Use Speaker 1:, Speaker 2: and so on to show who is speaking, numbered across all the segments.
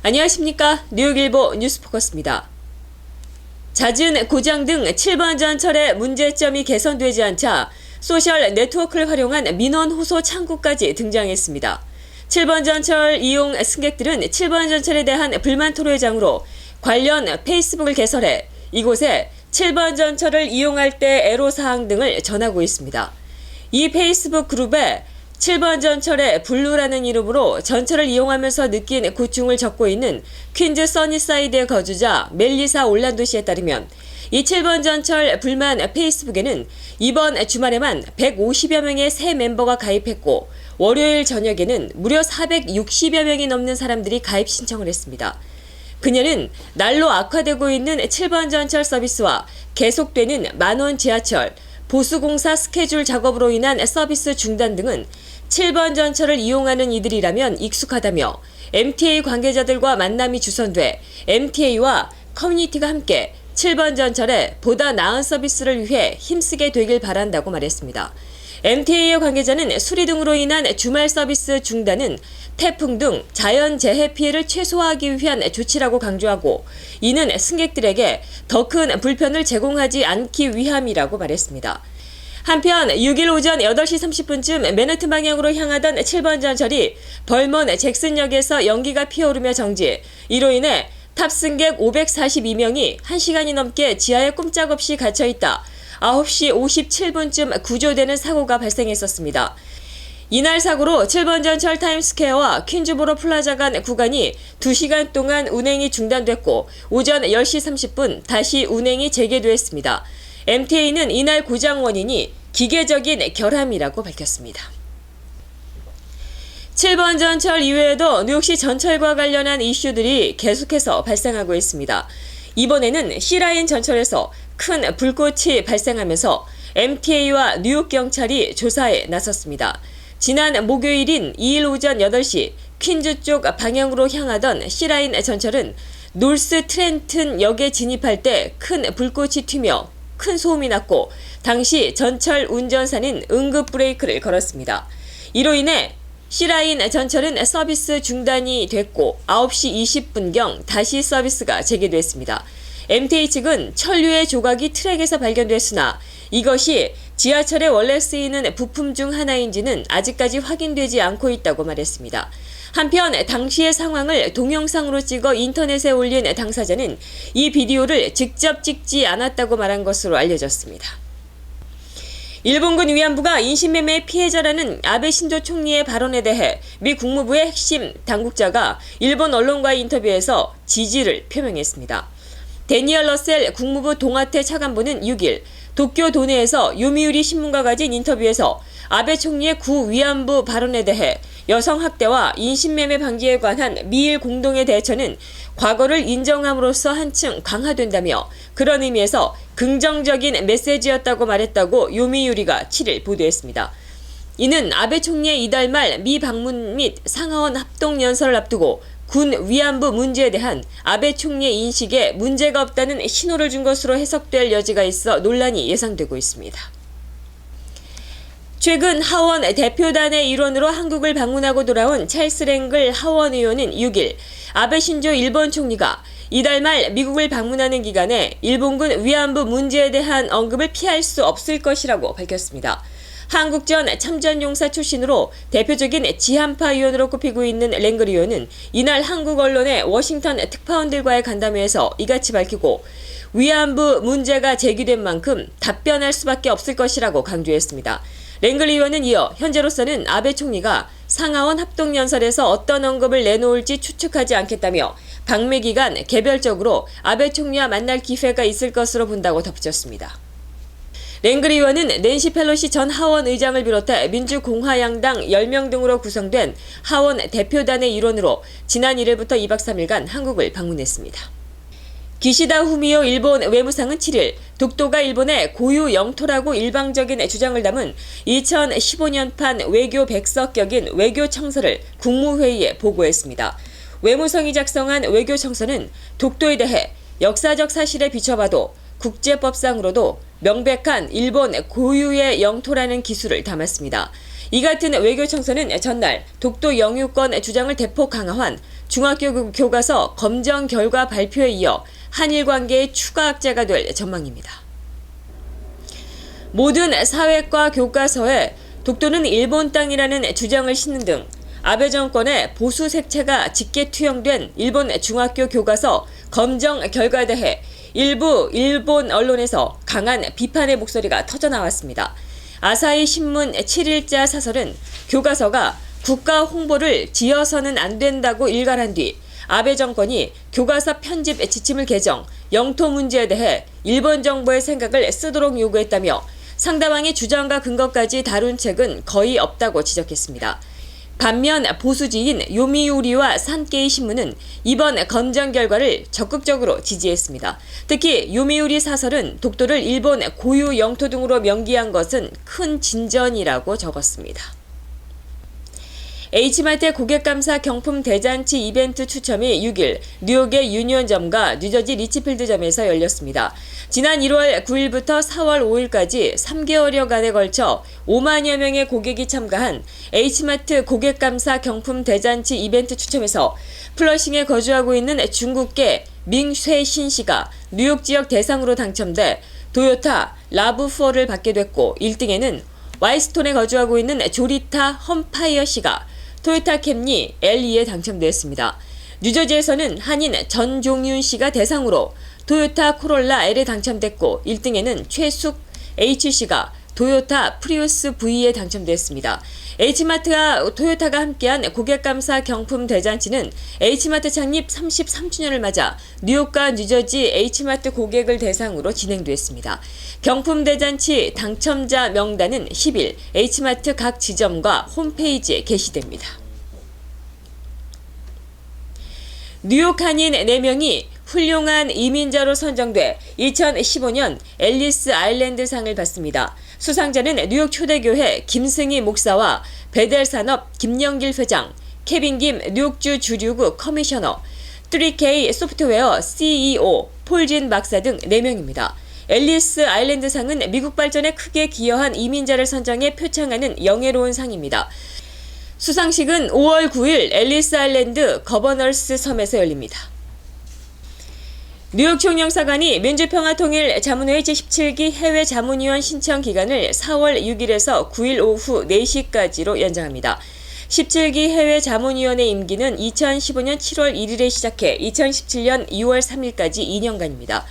Speaker 1: 안녕하십니까. 뉴욕일보 뉴스포커스입니다. 잦은 고장 등 7번 전철의 문제점이 개선되지 않자 소셜 네트워크를 활용한 민원 호소 창구까지 등장했습니다. 7번 전철 이용 승객들은 7번 전철에 대한 불만 토로회장으로 관련 페이스북을 개설해 이곳에 7번 전철을 이용할 때 애로사항 등을 전하고 있습니다. 이 페이스북 그룹에 7번 전철의 블루라는 이름으로 전철을 이용하면서 느낀 고충을 적고 있는 퀸즈 써니사이드의 거주자 멜리사 올란도 씨에 따르면 이 7번 전철 불만 페이스북에는 이번 주말에만 150여 명의 새 멤버가 가입했고 월요일 저녁에는 무려 460여 명이 넘는 사람들이 가입 신청을 했습니다. 그녀는 날로 악화되고 있는 7번 전철 서비스와 계속되는 만원 지하철, 보수공사 스케줄 작업으로 인한 서비스 중단 등은 7번 전철을 이용하는 이들이라면 익숙하다며 MTA 관계자들과 만남이 주선돼 MTA와 커뮤니티가 함께 7번 전철에 보다 나은 서비스를 위해 힘쓰게 되길 바란다고 말했습니다. MTA의 관계자는 수리 등으로 인한 주말 서비스 중단은 태풍 등 자연재해 피해를 최소화하기 위한 조치라고 강조하고 이는 승객들에게 더 큰 불편을 제공하지 않기 위함이라고 말했습니다. 한편 6일 오전 8시 30분쯤 맨해튼 방향으로 향하던 7번 전철이 벌먼 잭슨역에서 연기가 피어오르며 정지, 이로 인해 탑승객 542명이 1시간이 넘게 지하에 꼼짝없이 갇혀있다 9시 57분쯤 구조되는 사고가 발생했었습니다. 이날 사고로 7번 전철 타임스퀘어와 퀸즈보로 플라자 간 구간이 2시간 동안 운행이 중단됐고 오전 10시 30분 다시 운행이 재개됐습니다. MTA는 이날 고장 원인이 기계적인 결함이라고 밝혔습니다. 7번 전철 이외에도 뉴욕시 전철과 관련한 이슈들이 계속해서 발생하고 있습니다. 이번에는 C라인 전철에서 큰 불꽃이 발생하면서 MTA와 뉴욕 경찰이 조사에 나섰습니다. 지난 목요일인 2일 오전 8시 퀸즈 쪽 방향으로 향하던 C라인 전철은 노스 트렌튼 역에 진입할 때 큰 불꽃이 튀며 큰 소음이 났고 당시 전철 운전사는 응급 브레이크를 걸었습니다. 이로 인해 C라인 전철은 서비스 중단이 됐고 9시 20분경 다시 서비스가 재개됐습니다. MTA 측은 천류의 조각이 트랙에서 발견됐으나 이것이 지하철에 원래 쓰이는 부품 중 하나인지는 아직까지 확인되지 않고 있다고 말했습니다. 한편 당시의 상황을 동영상으로 찍어 인터넷에 올린 당사자는 이 비디오를 직접 찍지 않았다고 말한 것으로 알려졌습니다. 일본군 위안부가 인신매매의 피해자라는 아베 신조 총리의 발언에 대해 미 국무부의 핵심 당국자가 일본 언론과의 인터뷰에서 지지를 표명했습니다. 데니얼 러셀 국무부 동아태 차관보는 6일 도쿄 도내에서 요미우리 신문과 가진 인터뷰에서 아베 총리의 구 위안부 발언에 대해 여성학대와 인신매매 방지에 관한 미일 공동의 대처는 과거를 인정함으로써 한층 강화된다며 그런 의미에서 긍정적인 메시지였다고 말했다고 요미우리가 7일 보도했습니다. 이는 아베 총리의 이달 말 미 방문 및 상하원 합동연설을 앞두고 군 위안부 문제에 대한 아베 총리의 인식에 문제가 없다는 신호를 준 것으로 해석될 여지가 있어 논란이 예상되고 있습니다. 최근 하원 대표단의 일원으로 한국을 방문하고 돌아온 찰스 랭글 하원 의원은 6일 아베 신조 일본 총리가 이달 말 미국을 방문하는 기간에 일본군 위안부 문제에 대한 언급을 피할 수 없을 것이라고 밝혔습니다. 한국전 참전용사 출신으로 대표적인 지한파 의원으로 꼽히고 있는 랭글 의원은 이날 한국 언론의 워싱턴 특파원들과의 간담회에서 이같이 밝히고 위안부 문제가 제기된 만큼 답변할 수밖에 없을 것이라고 강조했습니다. 랭글 의원은 이어 현재로서는 아베 총리가 상하원 합동연설에서 어떤 언급을 내놓을지 추측하지 않겠다며 방미 기간 개별적으로 아베 총리와 만날 기회가 있을 것으로 본다고 덧붙였습니다. 랭글 의원은 낸시 펠로시 전 하원 의장을 비롯해 민주공화양당 10명 등으로 구성된 하원 대표단의 일원으로 지난 1일부터 2박 3일간 한국을 방문했습니다. 기시다 후미오 일본 외무상은 7일 독도가 일본의 고유 영토라고 일방적인 주장을 담은 2015년판 외교 백서격인 외교청서를 국무회의에 보고했습니다. 외무성이 작성한 외교청서는 독도에 대해 역사적 사실에 비춰봐도 국제법상으로도 명백한 일본 고유의 영토라는 기술을 담았습니다. 이 같은 외교청사는 전날 독도 영유권 주장을 대폭 강화한 중학교 교과서 검정 결과 발표에 이어 한일 관계의 추가 악재가 될 전망입니다. 모든 사회과 교과서에 독도는 일본 땅이라는 주장을 싣는 등 아베 정권의 보수 색채가 짙게 투영된 일본 중학교 교과서 검정 결과에 대해 일부 일본 언론에서 강한 비판의 목소리가 터져나왔습니다. 아사히 신문 7일자 사설은 교과서가 국가 홍보를 지어서는 안 된다고 일갈한 뒤 아베 정권이 교과서 편집 지침을 개정, 영토 문제에 대해 일본 정부의 생각을 쓰도록 요구했다며 상대방의 주장과 근거까지 다룬 책은 거의 없다고 지적했습니다. 반면 보수지인 요미우리와 산케이 신문은 이번 검정 결과를 적극적으로 지지했습니다. 특히 요미우리 사설은 독도를 일본 고유 영토 등으로 명기한 것은 큰 진전이라고 적었습니다. H마트 고객감사 경품 대잔치 이벤트 추첨이 6일 뉴욕의 유니온점과 뉴저지 리치필드점에서 열렸습니다. 지난 1월 9일부터 4월 5일까지 3개월여간에 걸쳐 5만여 명의 고객이 참가한 H마트 고객감사 경품 대잔치 이벤트 추첨에서 플러싱에 거주하고 있는 중국계 밍쇠신 씨가 뉴욕 지역 대상으로 당첨돼 도요타 라브4를 받게 됐고 1등에는 와이스톤에 거주하고 있는 조리타 험파이어 씨가 토요타 캠리 L2에 당첨되었습니다. 뉴저지에서는 한인 전종윤 씨가 대상으로 토요타 코롤라 L에 당첨됐고 1등에는 최숙 H씨가 토요타 프리우스 V에 당첨됐습니다. H마트와 토요타가 함께한 고객감사 경품 대잔치는 H마트 창립 33주년을 맞아 뉴욕과 뉴저지 H마트 고객을 대상으로 진행됐습니다. 경품 대잔치 당첨자 명단은 10일 H마트 각 지점과 홈페이지에 게시됩니다. 뉴욕 한인 4명이 훌륭한 이민자로 선정돼 2015년 앨리스 아일랜드상을 받습니다. 수상자는 뉴욕 초대교회 김승희 목사와 베델산업 김영길 회장, 케빈 김 뉴욕주 주류구 커미셔너, 3K 소프트웨어 CEO 폴진 박사 등 4명입니다. 앨리스 아일랜드상은 미국 발전에 크게 기여한 이민자를 선정해 표창하는 영예로운 상입니다. 수상식은 5월 9일 앨리스 아일랜드 거버너스 섬에서 열립니다. 뉴욕 총영사관이 민주평화통일 자문회 제17기 해외 자문위원 신청 기간을 4월 6일에서 9일 오후 4시까지로 연장합니다. 17기 해외 자문위원회 임기는 2015년 7월 1일에 시작해 2017년 2월 3일까지 2년간입니다.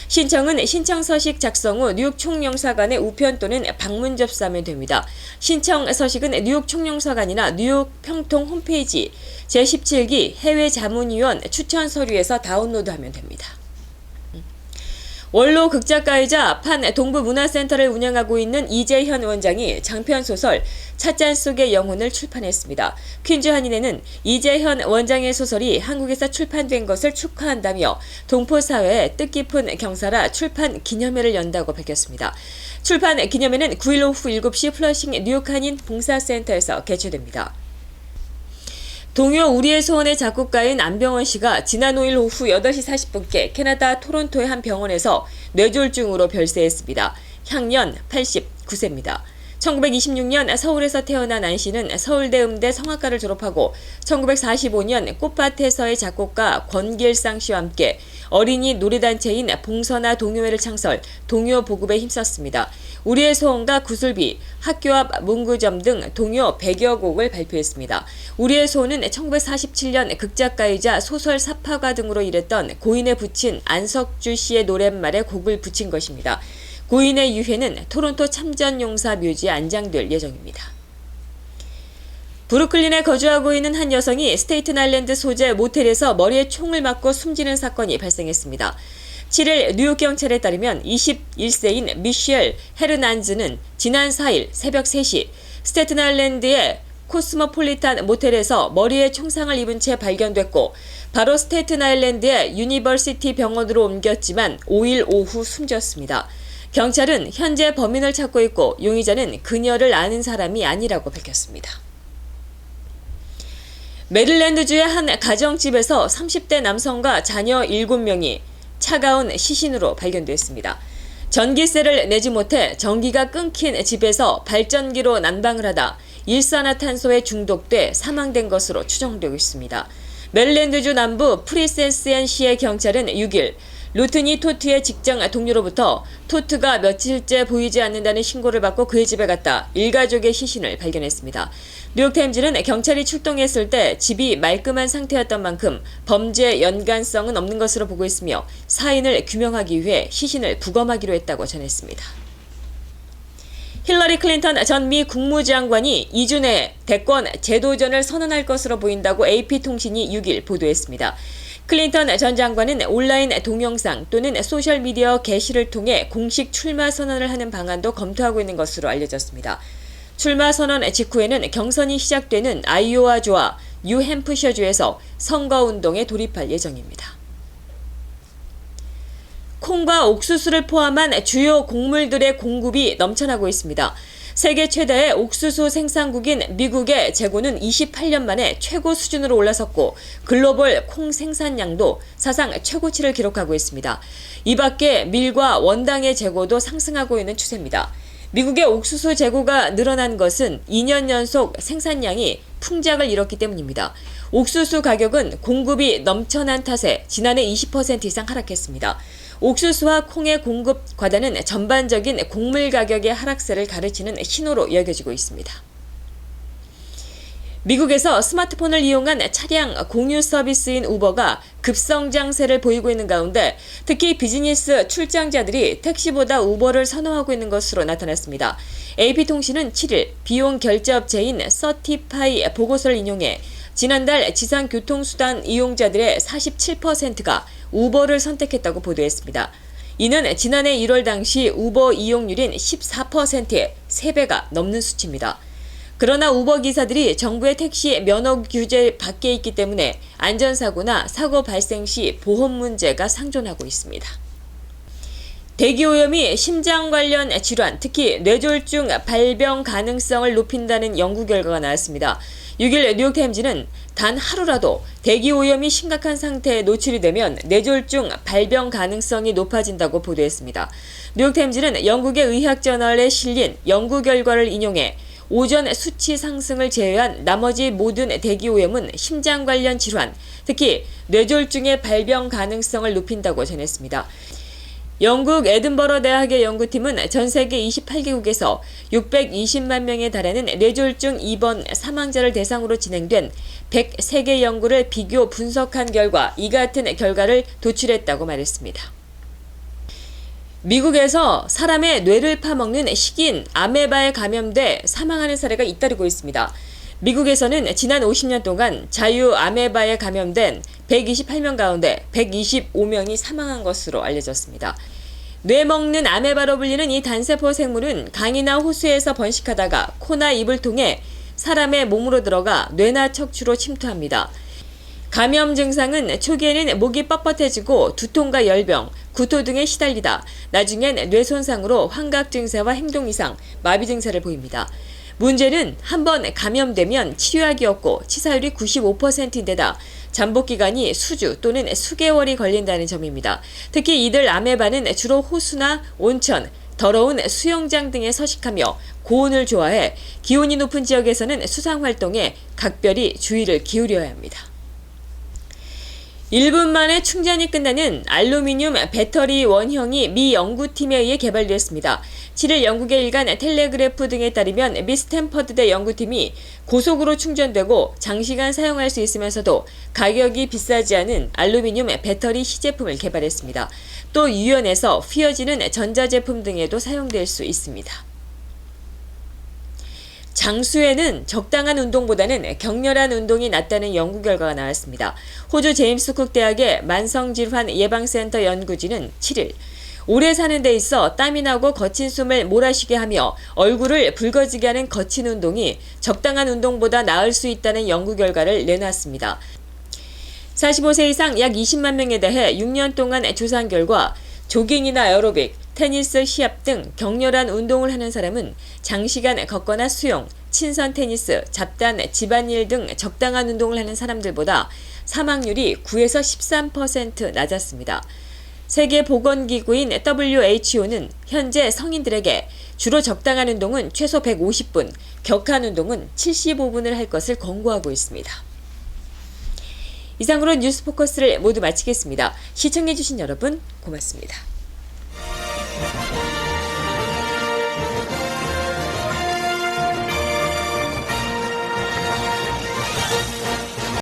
Speaker 1: 신청은 신청 서식 작성 후 뉴욕 총영사관의 우편 또는 방문 접수하면 됩니다. 신청 서식은 뉴욕 총영사관이나 뉴욕 평통 홈페이지 제17기 해외 자문위원 추천 서류에서 다운로드하면 됩니다. 원로 극작가이자 판 동부문화센터를 운영하고 있는 이재현 원장이 장편소설 찻잔 속의 영혼을 출판했습니다. 퀸즈 한인회는 이재현 원장의 소설이 한국에서 출판된 것을 축하한다며 동포사회에 뜻깊은 경사라 출판 기념회를 연다고 밝혔습니다. 출판 기념회는 9일 오후 7시 플러싱 뉴욕 한인 봉사센터에서 개최됩니다. 동요 우리의 소원의 작곡가인 안병원 씨가 지난 5일 오후 8시 40분께 캐나다 토론토의 한 병원에서 뇌졸중으로 별세했습니다. 향년 89세입니다. 1926년 서울에서 태어난 안 씨는 서울대 음대 성악과를 졸업하고 1945년 꽃밭에서의 작곡가 권길상 씨와 함께 어린이 노래단체인 봉선화 동요회를 창설, 동요 보급에 힘썼습니다. 우리의 소원과 구슬비, 학교 앞 문구점 등 동요 100여 곡을 발표했습니다. 우리의 소원은 1947년 극작가이자 소설 사파가 등으로 일했던 고인의 부친 안석주 씨의 노랫말에 곡을 붙인 것입니다. 고인의 유해는 토론토 참전용사 묘지에 안장될 예정입니다. 브루클린에 거주하고 있는 한 여성이 스테이튼 아일랜드 소재 모텔에서 머리에 총을 맞고 숨지는 사건이 발생했습니다. 7일 뉴욕 경찰에 따르면 21세인 미셸 헤르난즈는 지난 4일 새벽 3시 스테이튼 아일랜드의 코스모폴리탄 모텔에서 머리에 총상을 입은 채 발견됐고 바로 스테이튼 아일랜드의 유니버시티 병원으로 옮겼지만 5일 오후 숨졌습니다. 경찰은 현재 범인을 찾고 있고 용의자는 그녀를 아는 사람이 아니라고 밝혔습니다. 메릴랜드주의 한 가정집에서 30대 남성과 자녀 7명이 차가운 시신으로 발견됐습니다. 전기세를 내지 못해 전기가 끊긴 집에서 발전기로 난방을 하다 일산화탄소에 중독돼 사망된 것으로 추정되고 있습니다. 메릴랜드주 남부 프리센스앤시의 경찰은 6일 루트니 토트의 직장 동료로부터 토트가 며칠째 보이지 않는다는 신고를 받고 그의 집에 갔다 일가족의 시신을 발견했습니다. 뉴욕타임즈는 경찰이 출동했을 때 집이 말끔한 상태였던 만큼 범죄 연관성은 없는 것으로 보고 있으며 사인을 규명하기 위해 시신을 부검하기로 했다고 전했습니다. 힐러리 클린턴 전 미 국무장관이 2주 내에 대권 재도전을 선언할 것으로 보인다고 AP통신이 6일 보도했습니다. 클린턴 전 장관은 온라인 동영상 또는 소셜미디어 게시를 통해 공식 출마 선언을 하는 방안도 검토하고 있는 것으로 알려졌습니다. 출마 선언 직후에는 경선이 시작되는 아이오와주와 뉴햄프셔주에서 선거운동에 돌입할 예정입니다. 콩과 옥수수를 포함한 주요 곡물들의 공급이 넘쳐나고 있습니다. 세계 최대의 옥수수 생산국인 미국의 재고는 28년 만에 최고 수준으로 올라섰고 글로벌 콩 생산량도 사상 최고치를 기록하고 있습니다. 이 밖에 밀과 원당의 재고도 상승하고 있는 추세입니다. 미국의 옥수수 재고가 늘어난 것은 2년 연속 생산량이 풍작을 이뤘기 때문입니다. 옥수수 가격은 공급이 넘쳐난 탓에 지난해 20% 이상 하락했습니다. 옥수수와 콩의 공급 과다는 전반적인 곡물 가격의 하락세를 가르치는 신호로 여겨지고 있습니다. 미국에서 스마트폰을 이용한 차량 공유 서비스인 우버가 급성장세를 보이고 있는 가운데 특히 비즈니스 출장자들이 택시보다 우버를 선호하고 있는 것으로 나타났습니다. AP통신은 7일 비용 결제업체인 서티파이 보고서를 인용해 지난달 지상교통수단 이용자들의 47%가 우버를 선택했다고 보도했습니다. 이는 지난해 1월 당시 우버 이용률인 14%의 3배가 넘는 수치입니다. 그러나 우버 기사들이 정부의 택시 면허 규제 밖에 있기 때문에 안전사고나 사고 발생 시 보험 문제가 상존하고 있습니다. 대기오염이 심장 관련 질환, 특히 뇌졸중 발병 가능성을 높인다는 연구 결과가 나왔습니다. 6일 뉴욕타임즈는 단 하루라도 대기오염이 심각한 상태에 노출이 되면 뇌졸중 발병 가능성이 높아진다고 보도했습니다. 뉴욕타임즈는 영국의 의학저널에 실린 연구 결과를 인용해 오전 수치 상승을 제외한 나머지 모든 대기오염은 심장 관련 질환, 특히 뇌졸중의 발병 가능성을 높인다고 전했습니다. 영국 에든버러 대학의 연구팀은 전 세계 28개국에서 620만 명에 달하는 뇌졸중 입원 사망자를 대상으로 진행된 103개 연구를 비교 분석한 결과 이 같은 결과를 도출했다고 말했습니다. 미국에서 사람의 뇌를 파먹는 식인 아메바에 감염돼 사망하는 사례가 잇따르고 있습니다. 미국에서는 지난 50년 동안 자유 아메바에 감염된 128명 가운데 125명이 사망한 것으로 알려졌습니다. 뇌 먹는 아메바로 불리는 이 단세포 생물은 강이나 호수에서 번식하다가 코나 입을 통해 사람의 몸으로 들어가 뇌나 척추로 침투합니다. 감염 증상은 초기에는 목이 뻣뻣해지고 두통과 열병, 구토 등에 시달리다 나중엔 뇌 손상으로 환각 증세와 행동 이상, 마비 증세를 보입니다. 문제는 한번 감염되면 치료약이 없고 치사율이 95%인데다 잠복 기간이 수주 또는 수개월이 걸린다는 점입니다. 특히 이들 아메바는 주로 호수나 온천, 더러운 수영장 등에 서식하며 고온을 좋아해 기온이 높은 지역에서는 수상 활동에 각별히 주의를 기울여야 합니다. 1분 만에 충전이 끝나는 알루미늄 배터리 원형이 미 연구팀에 의해 개발되었습니다. 7일 영국의 일간 텔레그래프 등에 따르면 미 스탠퍼드대 연구팀이 고속으로 충전되고 장시간 사용할 수 있으면서도 가격이 비싸지 않은 알루미늄 배터리 시제품을 개발했습니다. 또 유연해서 휘어지는 전자제품 등에도 사용될 수 있습니다. 장수에는 적당한 운동보다는 격렬한 운동이 낫다는 연구 결과가 나왔습니다. 호주 제임스 쿡 대학의 만성질환 예방센터 연구진은 7일 오래 사는 데 있어 땀이 나고 거친 숨을 몰아쉬게 하며 얼굴을 붉어지게 하는 거친 운동이 적당한 운동보다 나을 수 있다는 연구 결과를 내놨습니다. 45세 이상 약 20만 명에 대해 6년 동안 조사한 결과 조깅이나 에어로빅, 테니스, 시합 등 격렬한 운동을 하는 사람은 장시간 걷거나 수영, 친선 테니스, 잡단, 집안일 등 적당한 운동을 하는 사람들보다 사망률이 9에서 13% 낮았습니다. 세계보건기구인 WHO는 현재 성인들에게 주로 적당한 운동은 최소 150분, 격한 운동은 75분을 할 것을 권고하고 있습니다. 이상으로 뉴스포커스를 모두 마치겠습니다. 시청해주신 여러분 고맙습니다.